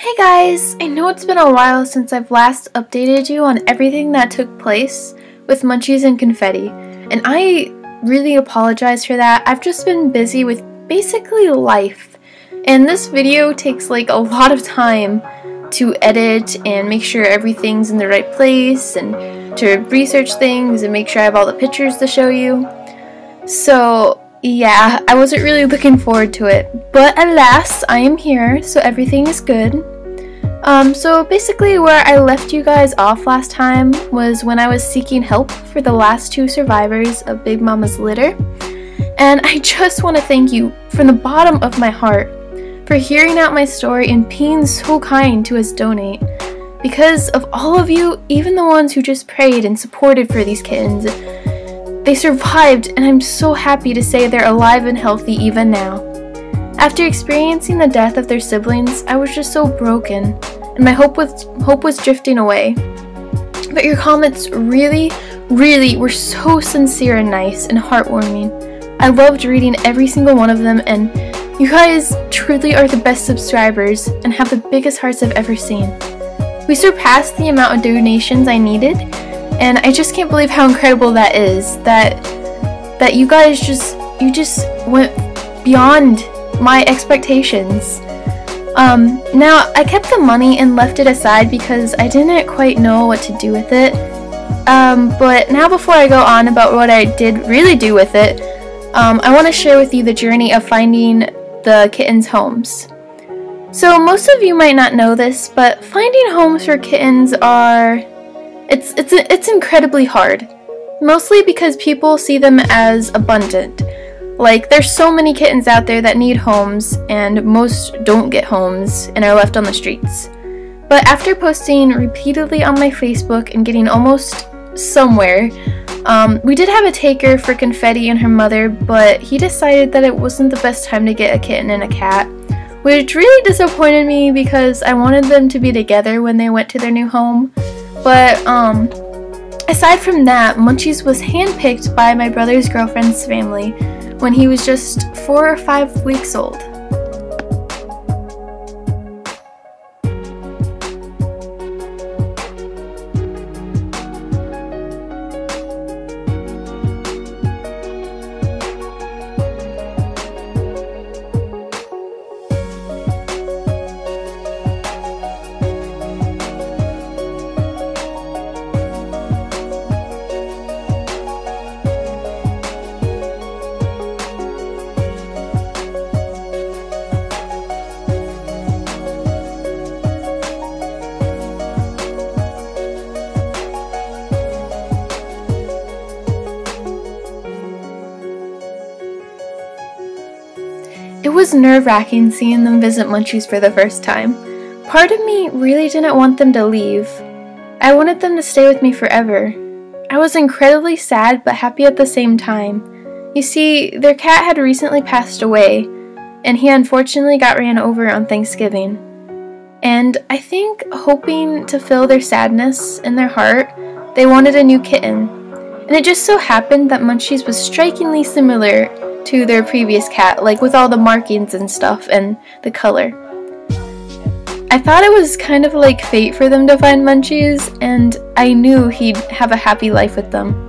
Hey guys! I know it's been a while since I've last updated you on everything that took place with Munchies and Confetti, and I really apologize for that. I've just been busy with basically life, and this video takes like a lot of time to edit and make sure everything's in the right place and to research things and make sure I have all the pictures to show you. So yeah, I wasn't really looking forward to it, but alas, I am here, so everything is good. So basically where I left you guys off last time was when I was seeking help for the last two survivors of Big Mama's litter, and I just want to thank you from the bottom of my heart for hearing out my story and being so kind to us donate. Because of all of you, even the ones who just prayed and supported for these kittens, they survived, and I'm so happy to say they're alive and healthy even now. After experiencing the death of their siblings, I was just so broken, and my hope was drifting away. But your comments really were so sincere and nice and heartwarming. I loved reading every single one of them, and you guys truly are the best subscribers and have the biggest hearts I've ever seen. We surpassed the amount of donations I needed, and I just can't believe how incredible that is, that you guys just went beyond my expectations. Now, I kept the money and left it aside because I didn't quite know what to do with it. But now before I go on about what I did really do with it, I want to share with you the journey of finding the kittens' homes. So most of you might not know this, but finding homes for kittens it's incredibly hard. Mostly because people see them as abundant. Like, there's so many kittens out there that need homes, and most don't get homes and are left on the streets. But after posting repeatedly on my Facebook and getting almost somewhere, we did have a taker for Confetti and her mother, but he decided that it wasn't the best time to get a kitten and a cat, which really disappointed me because I wanted them to be together when they went to their new home. But aside from that, Munchies was handpicked by my brother's girlfriend's family when he was just 4 or 5 weeks old. It was nerve-wracking seeing them visit Munchies for the first time. Part of me really didn't want them to leave. I wanted them to stay with me forever. I was incredibly sad but happy at the same time. You see, their cat had recently passed away, and he unfortunately got ran over on Thanksgiving. And I think, hoping to fill their sadness in their heart, they wanted a new kitten. And it just so happened that Munchies was strikingly similar to their previous cat, like with all the markings and stuff and the color. I thought it was kind of like fate for them to find Munchies, and I knew he'd have a happy life with them.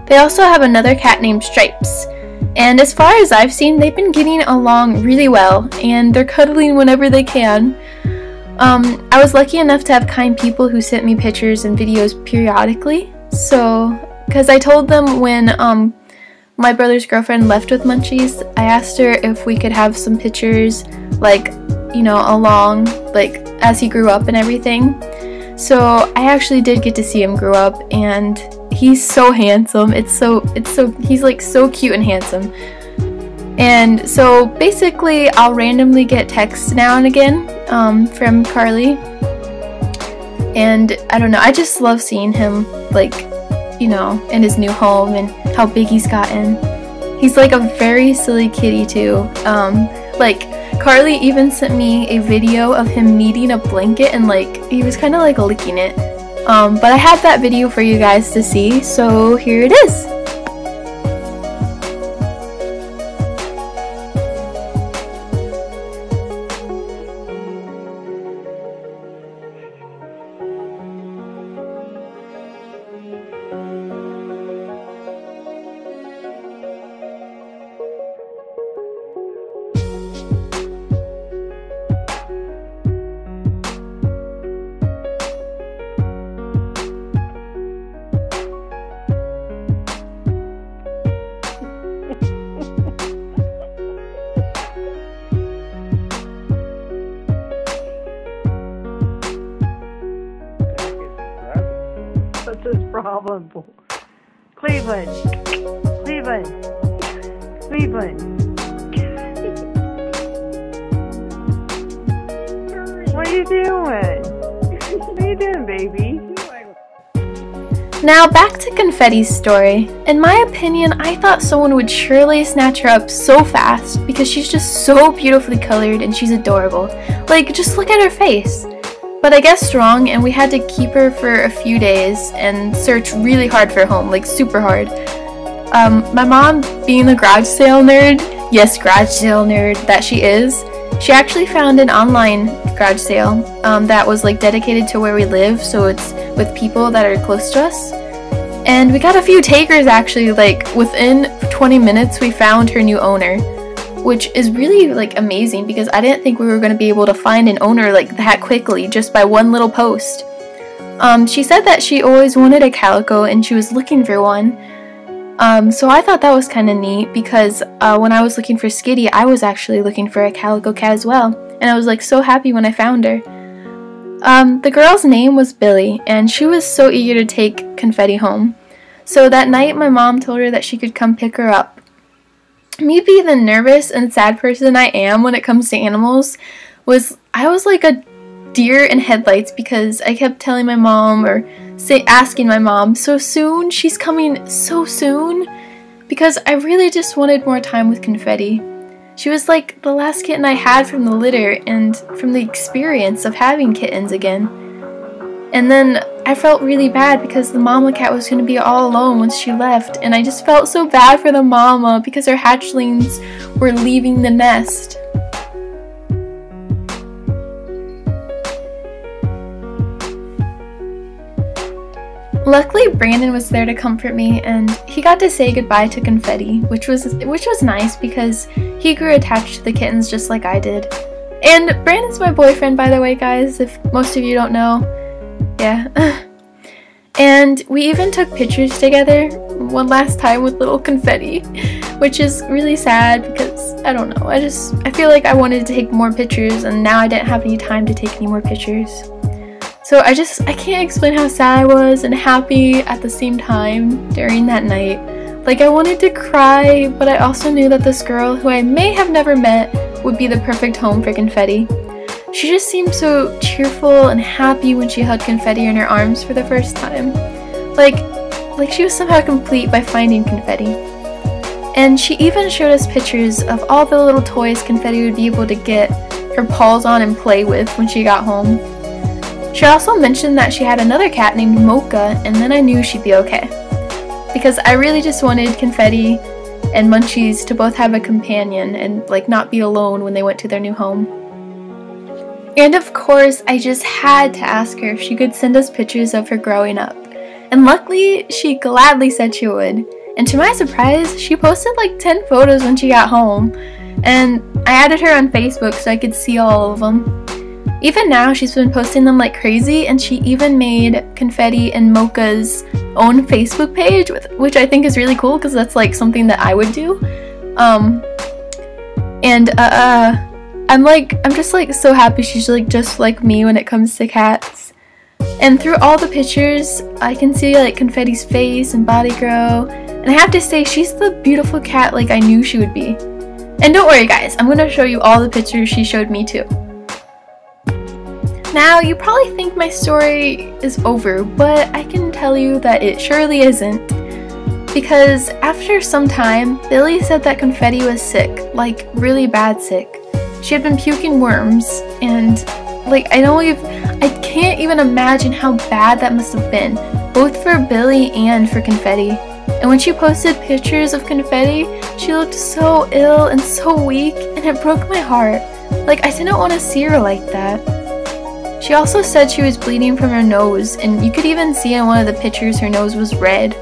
They also have another cat named Stripes, and as far as I've seen, they've been getting along really well, and they're cuddling whenever they can. I was lucky enough to have kind people who sent me pictures and videos periodically, so, because I told them when my brother's girlfriend left with Munchies, I asked her if we could have some pictures, like, you know, along, like, as he grew up and everything. So I actually did get to see him grow up, and he's so handsome. He's like so cute and handsome. And so basically I'll randomly get texts now and again from Carly, and I don't know, I just love seeing him, like, you know, in his new home and how big he's gotten. He's like a very silly kitty too. Like, Carly even sent me a video of him kneading a blanket, and like, he was kind of like licking it. But I had that video for you guys to see, so here it is. problem. Cleveland. Cleveland. Cleveland. What are you doing? What are you doing, baby? Now back to Confetti's story. In my opinion, I thought someone would surely snatch her up so fast because she's just so beautifully colored and she's adorable. Like, just look at her face. But I guessed wrong, and we had to keep her for a few days and search really hard for a home, like super hard. My mom, being the garage sale nerd, yes, garage sale nerd that she is, she actually found an online garage sale that was like dedicated to where we live, so it's with people that are close to us. And we got a few takers actually, like within 20 minutes we found her new owner, which is really like amazing because I didn't think we were going to be able to find an owner like that quickly just by one little post. She said that she always wanted a calico and she was looking for one. So I thought that was kind of neat because when I was looking for Skitty, I was actually looking for a calico cat as well. And I was like so happy when I found her. The girl's name was Billy, and she was so eager to take Confetti home. So that night my mom told her that she could come pick her up. Me being the nervous and sad person I am when it comes to animals, I was like a deer in headlights because I kept telling my mom or asking my mom, so soon? She's coming so soon? Because I really just wanted more time with Confetti. She was like the last kitten I had from the litter and from the experience of having kittens again. And then I felt really bad because the mama cat was going to be all alone once she left, and I just felt so bad for the mama because her hatchlings were leaving the nest. Luckily, Brandon was there to comfort me, and he got to say goodbye to Confetti, which was nice because he grew attached to the kittens just like I did. And Brandon's my boyfriend, by the way, guys, if most of you don't know. Yeah. And we even took pictures together one last time with little Confetti, which is really sad because, I don't know, I feel like I wanted to take more pictures and now I didn't have any time to take any more pictures. So I can't explain how sad I was and happy at the same time during that night. Like, I wanted to cry, but I also knew that this girl, who I may have never met, would be the perfect home for Confetti. She just seemed so cheerful and happy when she held Confetti in her arms for the first time. Like she was somehow complete by finding Confetti. And she even showed us pictures of all the little toys Confetti would be able to get her paws on and play with when she got home. She also mentioned that she had another cat named Mocha, and then I knew she'd be okay. Because I really just wanted Confetti and Munchies to both have a companion and like not be alone when they went to their new home. And of course, I just had to ask her if she could send us pictures of her growing up. And luckily, she gladly said she would. And to my surprise, she posted like 10 photos when she got home. And I added her on Facebook so I could see all of them. Even now, she's been posting them like crazy, and she even made Confetti and Mocha's own Facebook page, which I think is really cool because that's like something that I would do. I'm just like so happy she's like just like me when it comes to cats. And through all the pictures, I can see like Confetti's face and body grow, and I have to say she's the beautiful cat like I knew she would be. And don't worry guys, I'm gonna show you all the pictures she showed me too. Now, you probably think my story is over, but I can tell you that it surely isn't. Because after some time, Billy said that Confetti was sick, like really bad sick. She had been puking worms, and like I can't even imagine how bad that must have been, both for Billy and for Confetti. And when she posted pictures of Confetti, she looked so ill and so weak, and it broke my heart. Like, I didn't want to see her like that. She also said she was bleeding from her nose, and you could even see in one of the pictures her nose was red.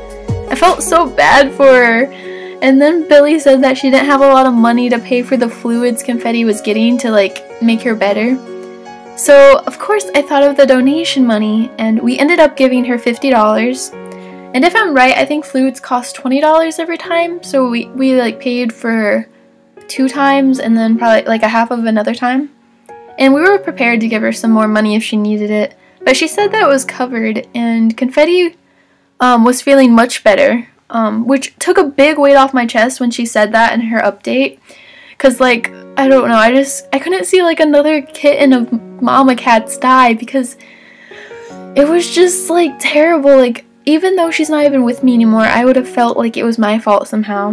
I felt so bad for her. And then Billy said that she didn't have a lot of money to pay for the fluids Confetti was getting to like make her better. So of course I thought of the donation money, and we ended up giving her $50. And if I'm right, I think fluids cost $20 every time, so we like paid for 2 times and then probably like a half of another time. And we were prepared to give her some more money if she needed it, but she said that it was covered, and Confetti was feeling much better, which took a big weight off my chest when she said that in her update. Cause like, I don't know, I couldn't see like another kitten of mama cats die because it was just like terrible. Like, even though she's not even with me anymore, I would have felt like it was my fault somehow.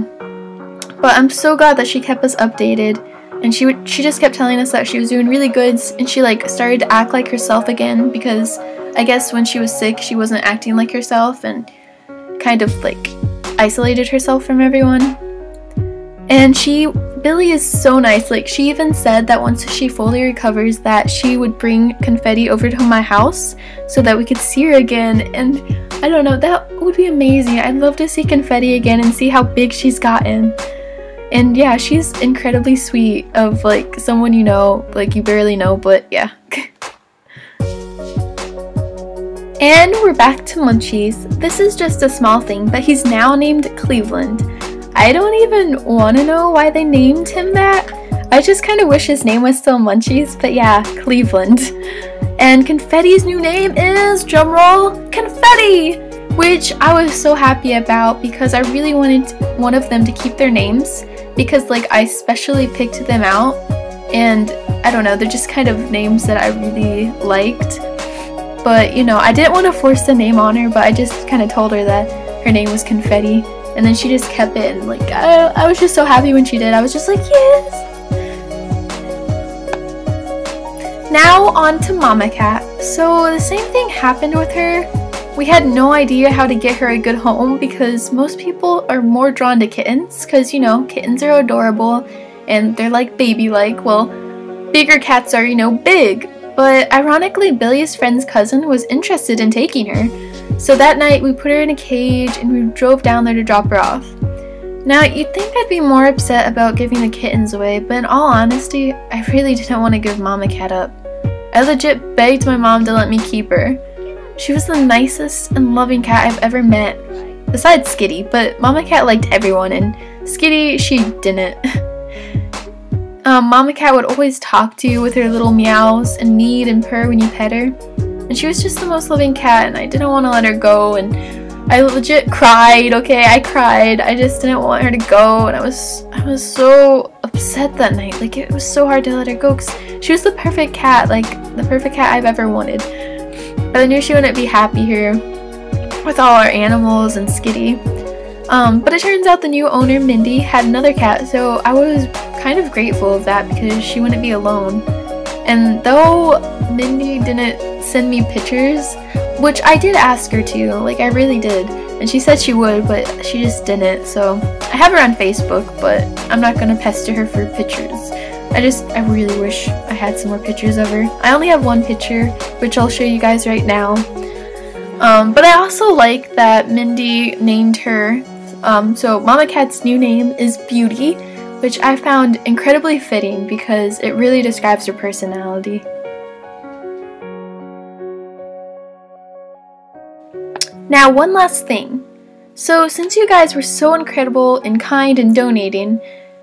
But I'm so glad that she kept us updated, and she just kept telling us that she was doing really good, and she like started to act like herself again, because I guess when she was sick she wasn't acting like herself and kind of like isolated herself from everyone. And Billy is so nice. Like, she even said that once she fully recovers that she would bring Confetti over to my house so that we could see her again. And I don't know, that would be amazing. I'd love to see Confetti again and see how big she's gotten. And yeah, she's incredibly sweet, of like someone you know, like you barely know, but yeah. And we're back to Munchies. This is just a small thing, but he's now named Cleveland. I don't even want to know why they named him that. I just kind of wish his name was still Munchies, but yeah, Cleveland. And Confetti's new name is, drumroll, Confetti! Which I was so happy about because I really wanted one of them to keep their names, because like I specially picked them out, and I don't know, they're just kind of names that I really liked. But you know, I didn't want to force the name on her, but I just kind of told her that her name was Confetti. And then she just kept it, and like I was just so happy when she did. I was just like, yes! Now on to Mama Cat. So the same thing happened with her. We had no idea how to get her a good home because most people are more drawn to kittens because, you know, kittens are adorable and they're like baby-like. Well, bigger cats are, you know, big. But ironically, Billy's friend's cousin was interested in taking her. So that night we put her in a cage and we drove down there to drop her off. Now you'd think I'd be more upset about giving the kittens away, but in all honesty, I really didn't want to give Mama Cat up. I legit begged my mom to let me keep her. She was the nicest and loving cat I've ever met, besides Skitty, but Mama Cat liked everyone, and Skitty, she didn't. Mama Cat would always talk to you with her little meows and knead and purr when you pet her. And she was just the most loving cat, and I didn't want to let her go, and I legit cried, okay? I cried. I just didn't want her to go, and I was so upset that night. Like, it was so hard to let her go because she was the perfect cat, like the perfect cat I've ever wanted. But I knew she wouldn't be happy here with all our animals and Skitty. But it turns out the new owner, Mindy, had another cat, so I was kind of grateful of that because she wouldn't be alone. And though Mindy didn't send me pictures, which I did ask her to, like I really did, and she said she would, but she just didn't. So I have her on Facebook, but I'm not gonna pester her for pictures. I really wish I had some more pictures of her. I only have one picture, which I'll show you guys right now. But I also like that Mindy named her, so Mama Cat's new name is Beauty, which I found incredibly fitting because it really describes her personality. Now, one last thing. So since you guys were so incredible and kind and donating,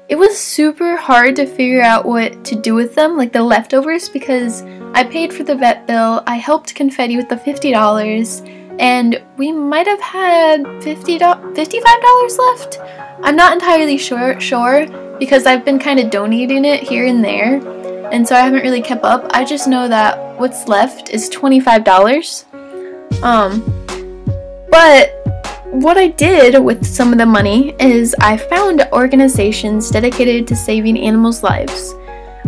it was super hard to figure out what to do with them, like the leftovers, because I paid for the vet bill, I helped Confetti with the $50, and we might have had $55 left? I'm not entirely sure because I've been kind of donating it here and there, and so I haven't really kept up. I just know that what's left is $25. But what I did with some of the money is I found organizations dedicated to saving animals' lives.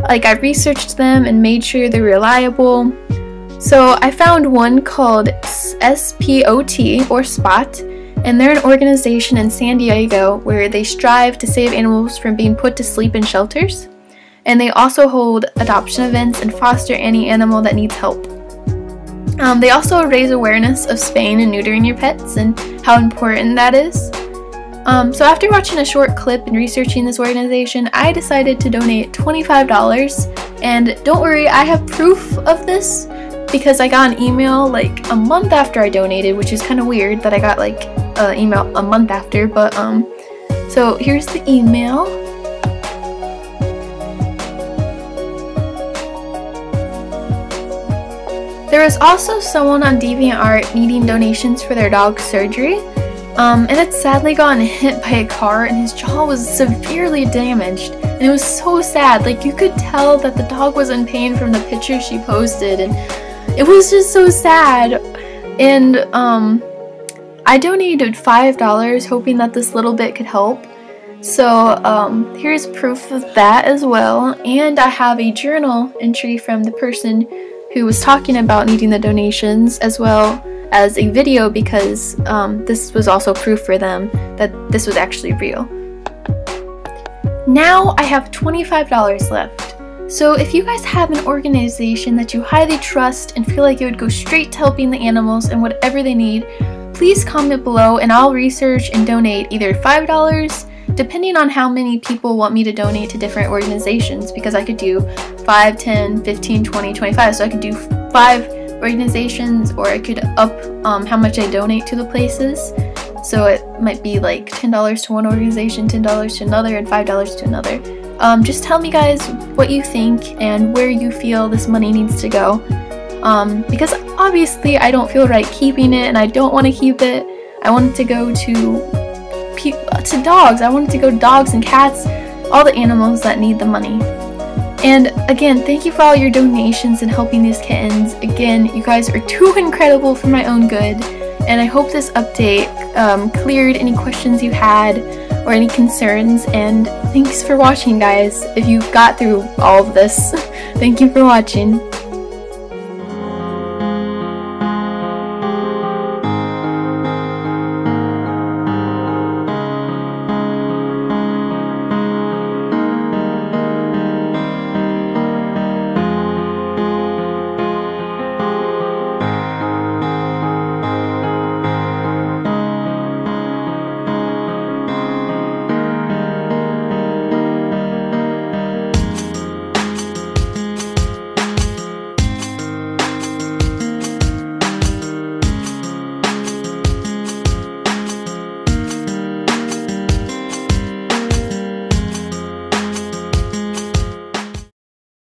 Like, I researched them and made sure they're reliable. So I found one called SPOT, or SPOT, and they're an organization in San Diego where they strive to save animals from being put to sleep in shelters. And they also hold adoption events and foster any animal that needs help. They also raise awareness of spaying and neutering your pets and how important that is. So after watching a short clip and researching this organization, I decided to donate $25. And don't worry, I have proof of this because I got an email like a month after I donated, which is kind of weird that I got like an email a month after. But so here's the email. There was also someone on DeviantArt needing donations for their dog's surgery, and had sadly gotten hit by a car and his jaw was severely damaged, and it was so sad. Like, you could tell that the dog was in pain from the picture she posted, and it was just so sad. And I donated $5 hoping that this little bit could help. So here's proof of that as well, and I have a journal entry from the person who was talking about needing the donations, as well as a video, because this was also proof for them that this was actually real. Now I have $25 left. So if you guys have an organization that you highly trust and feel like it would go straight to helping the animals and whatever they need, please comment below and I'll research and donate either $5, depending on how many people want me to donate to different organizations, because I could do 5, 10, 15, 20, 25, so I could do 5 organizations, or I could up how much I donate to the places. So it might be like $10 to one organization, $10 to another, and $5 to another. Just tell me guys what you think and where you feel this money needs to go, because obviously I don't feel right keeping it, and I don't want to keep it. I want it to go to dogs. I want it to go to dogs and cats, all the animals that need the money. And again, thank you for all your donations and helping these kittens. Again, you guys are too incredible for my own good, and I hope this update cleared any questions you had or any concerns. And thanks for watching, guys. If you got through all of this, thank you for watching.